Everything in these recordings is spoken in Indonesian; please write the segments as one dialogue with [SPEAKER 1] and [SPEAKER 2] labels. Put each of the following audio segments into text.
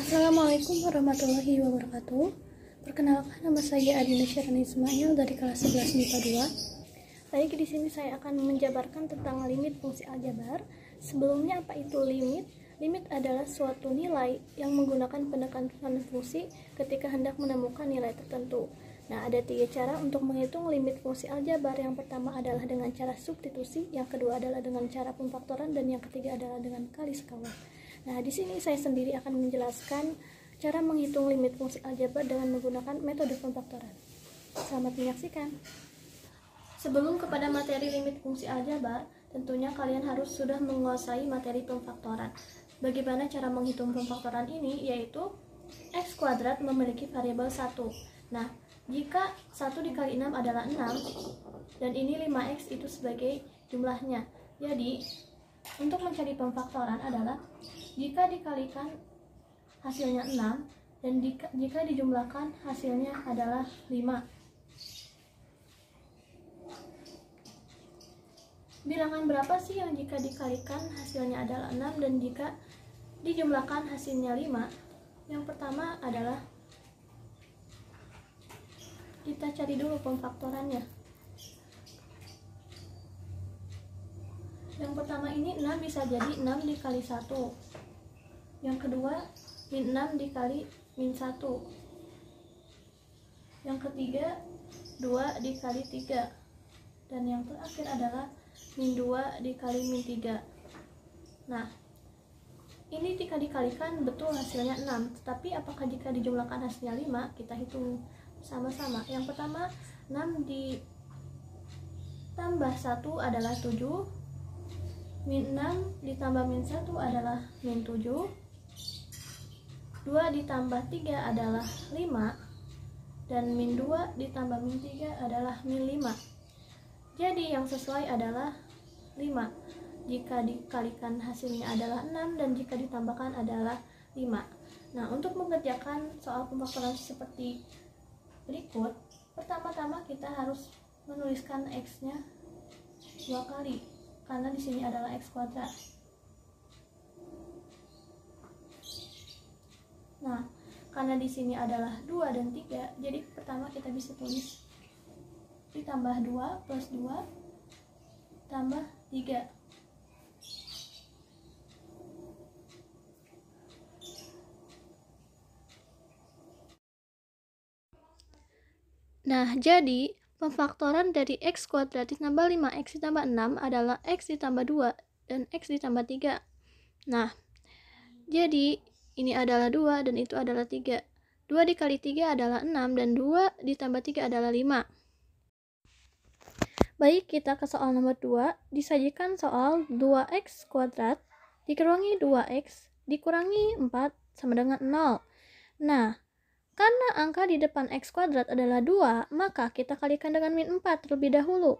[SPEAKER 1] Assalamualaikum warahmatullahi wabarakatuh. Perkenalkan, nama saya Adina Syarani Ismail dari kelas 11 MIPA 2. Baik, di sini saya akan menjabarkan tentang limit fungsi aljabar. Sebelumnya, apa itu limit? Limit adalah suatu nilai yang menggunakan penekanan fungsi ketika hendak menemukan nilai tertentu. Nah, ada 3 cara untuk menghitung limit fungsi aljabar. Yang pertama adalah dengan cara substitusi, yang kedua adalah dengan cara pemfaktoran, dan yang ketiga adalah dengan kali sekawan. Nah, di sini saya sendiri akan menjelaskan cara menghitung limit fungsi aljabar dengan menggunakan metode pemfaktoran. Selamat menyaksikan. Sebelum kepada materi limit fungsi aljabar, tentunya kalian harus sudah menguasai materi pemfaktoran. Bagaimana cara menghitung pemfaktoran ini? Yaitu X kuadrat memiliki variabel 1. Nah, jika 1 dikali 6 adalah 6, dan ini 5X itu sebagai jumlahnya. Jadi, untuk mencari pemfaktoran adalah jika dikalikan hasilnya 6 dan jika dijumlahkan hasilnya adalah 5. Bilangan berapa sih yang jika dikalikan hasilnya adalah 6 dan jika dijumlahkan hasilnya 5? Yang pertama adalah kita cari dulu pemfaktorannya. Yang pertama ini 6 bisa jadi 6 dikali 1. Yang kedua min 6 dikali min 1. Yang ketiga 2 dikali 3. Dan yang terakhir adalah min 2 dikali min 3. Nah, ini jika dikalikan betul hasilnya 6. Tetapi apakah jika dijumlahkan hasilnya 5? Kita hitung sama-sama. Yang pertama 6 ditambah 1 adalah 7. Min 6 ditambah min 1 adalah min 7. 2 ditambah 3 adalah 5. Dan min 2 ditambah min 3 adalah min 5. Jadi yang sesuai adalah 5 jika dikalikan hasilnya adalah 6 dan jika ditambahkan adalah 5. Nah, untuk mengerjakan soal pemfaktoran seperti berikut, pertama-tama kita harus menuliskan X-nya 2 kali. Karena di sini adalah X kuadrat. Nah, karena di sini adalah 2 dan 3, jadi pertama kita bisa tulis ditambah 2 plus 2 tambah 3. Nah, jadi pemfaktoran dari X kuadrat ditambah 5X ditambah 6 adalah X ditambah 2 dan X ditambah 3. Nah, jadi ini adalah 2 dan itu adalah 3. 2 dikali 3 adalah 6 dan 2 ditambah 3 adalah 5. Baik, kita ke soal nomor 2. Disajikan soal 2X kuadrat dikurangi 2X dikurangi 4 sama dengan 0. Nah, karena angka di depan X kuadrat adalah 2, maka kita kalikan dengan min 4 terlebih dahulu.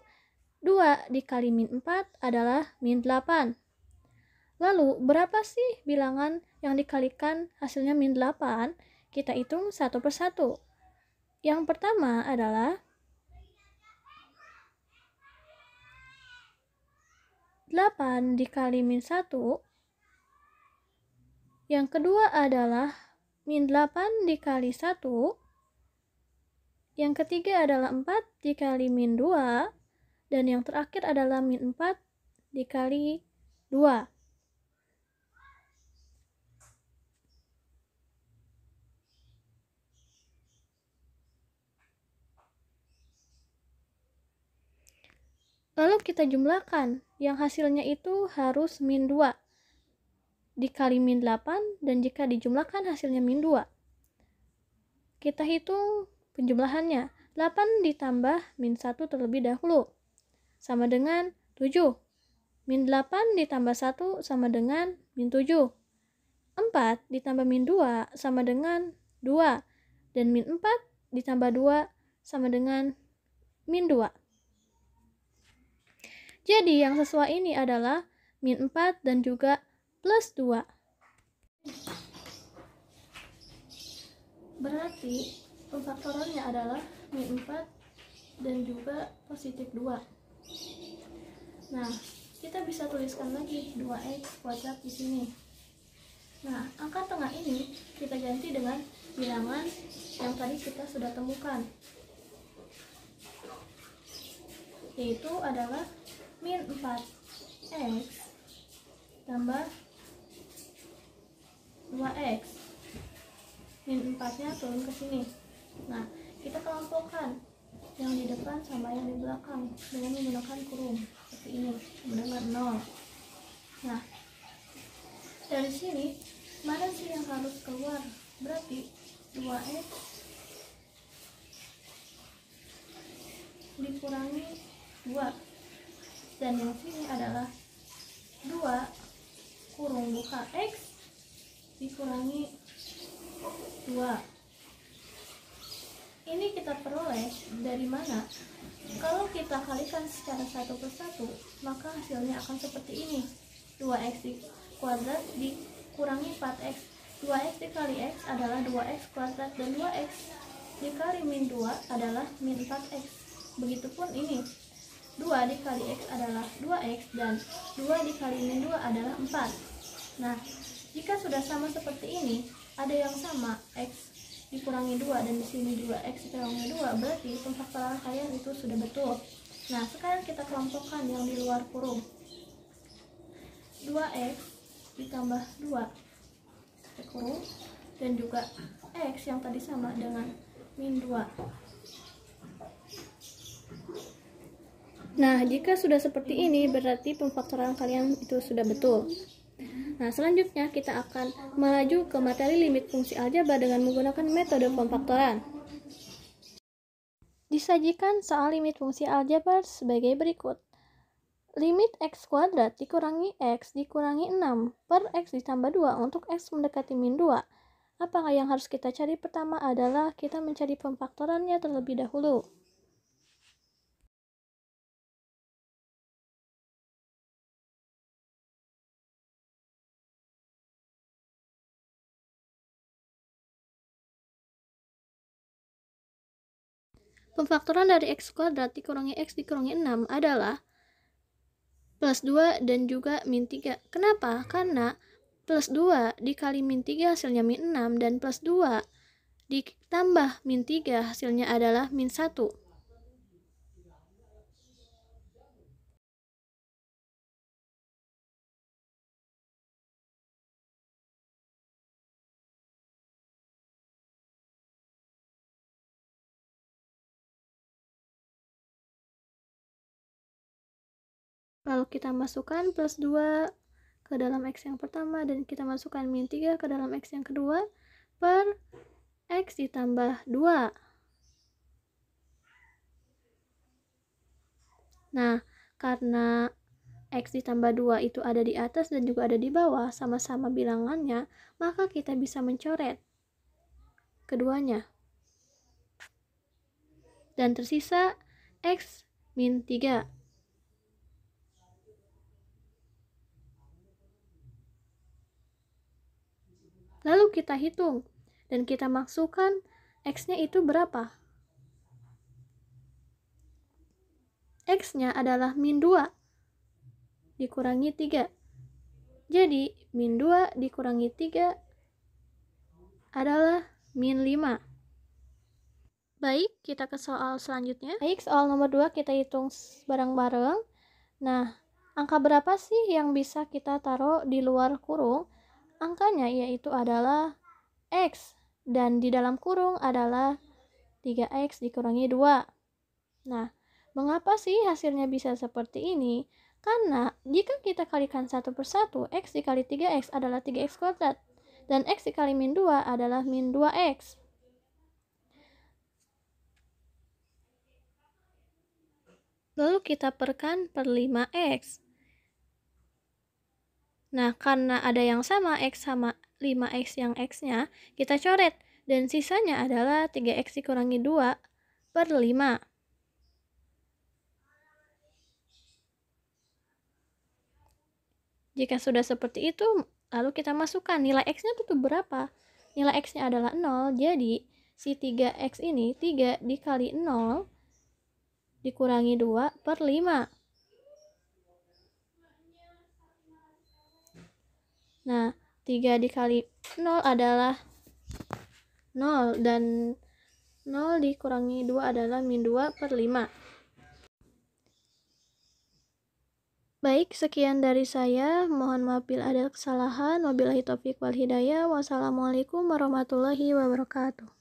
[SPEAKER 1] 2 dikali min 4 adalah min 8. Lalu, berapa sih bilangan yang dikalikan hasilnya min 8? Kita hitung satu persatu. Yang pertama adalah 8 dikali min 1. Yang kedua adalah min 8 dikali 1. Yang ketiga adalah 4 dikali min 2. Dan yang terakhir adalah min 4 dikali 2. Lalu kita jumlahkan, yang hasilnya itu harus min 2 dikali min 8 dan jika dijumlahkan hasilnya min 2. Kita hitung penjumlahannya. 8 ditambah min 1 terlebih dahulu sama dengan 7. Min 8 ditambah 1 sama dengan min 7. 4 ditambah min 2 sama dengan 2. Dan min 4 ditambah 2 sama dengan min 2. Jadi yang sesuai ini adalah min 4 dan juga plus 2. Berarti pemfaktorannya adalah min 4 dan juga positif 2. Nah, kita bisa tuliskan lagi 2X kuadrat di sini. Nah, angka tengah ini kita ganti dengan bilangan yang tadi kita sudah temukan, yaitu adalah min 4x tambah 2x. Min 4-nya turun ke sini. Nah, kita kelompokkan yang di depan sama yang di belakang dengan menggunakan kurung seperti ini, dengan 0. Nah, dari sini mana sih yang harus keluar? Berarti 2x dikurangi 2, dan yang sini adalah 2 kurung buka x dikurangi 2. Ini kita peroleh dari mana? Kalau kita kalikan secara satu persatu, maka hasilnya akan seperti ini. 2x kuadrat dikurangi 4x. 2x dikali x adalah 2x kuadrat, dan 2x dikali min 2 adalah min 4x. Begitupun ini, 2 dikali x adalah 2x, dan 2 dikali min 2 adalah 4. Nah, jika sudah sama seperti ini, ada yang sama, x dikurangi 2 dan di sini 2x dikurangi 2, berarti pemfaktoran kalian itu sudah betul. Nah, sekarang kita kelompokkan yang di luar kurung. 2x ditambah 2 kurung, dan juga x yang tadi sama dengan min 2. Nah, jika sudah seperti ini, berarti pemfaktoran kalian itu sudah betul. Nah, selanjutnya kita akan melaju ke materi limit fungsi aljabar dengan menggunakan metode pemfaktoran. Disajikan soal limit fungsi aljabar sebagai berikut. Limit x kuadrat dikurangi x dikurangi 6 per x ditambah 2 untuk x mendekati min 2. Apakah yang harus kita cari? Pertama adalah kita mencari pemfaktorannya terlebih dahulu. Pemfaktoran dari x kuadrat dikurangi x dikurangi 6 adalah plus 2 dan juga min 3. Kenapa? Karena plus 2 dikali min 3 hasilnya min 6, dan plus 2 ditambah min 3 hasilnya adalah min 1. Lalu kita masukkan plus 2 ke dalam x yang pertama, dan kita masukkan min 3 ke dalam x yang kedua, per x ditambah 2. Nah, karena x ditambah 2 itu ada di atas dan juga ada di bawah, sama-sama bilangannya, maka kita bisa mencoret keduanya. Dan tersisa x min 3. Lalu kita hitung, dan kita masukkan x-nya itu berapa? X-nya adalah min 2 dikurangi 3. Jadi, min 2 dikurangi 3 adalah min 5. Baik, kita ke soal selanjutnya. Baik, soal nomor 2 kita hitung bareng-bareng. Nah, angka berapa sih yang bisa kita taruh di luar kurung? Angkanya yaitu adalah x, dan di dalam kurung adalah 3x dikurangi 2. Nah, mengapa sih hasilnya bisa seperti ini? Karena jika kita kalikan satu persatu, x dikali 3x adalah 3x kuadrat, dan x dikali min 2 adalah min 2x. Lalu kita perkan per 5x. Nah, karena ada yang sama, x sama 5x yang x-nya, kita coret. Dan sisanya adalah 3x dikurangi 2 per 5. Jika sudah seperti itu, lalu kita masukkan nilai x-nya itu berapa? Nilai x-nya adalah 0, jadi si 3x ini 3 dikali 0 dikurangi 2 per 5. Nah, 3 dikali 0 adalah 0, dan 0 dikurangi 2 adalah min 2/5. Baik, sekian dari saya. Mohon maaf bila ada kesalahan. Wabillahi taufiq wal hidayah. Wassalamualaikum warahmatullahi wabarakatuh.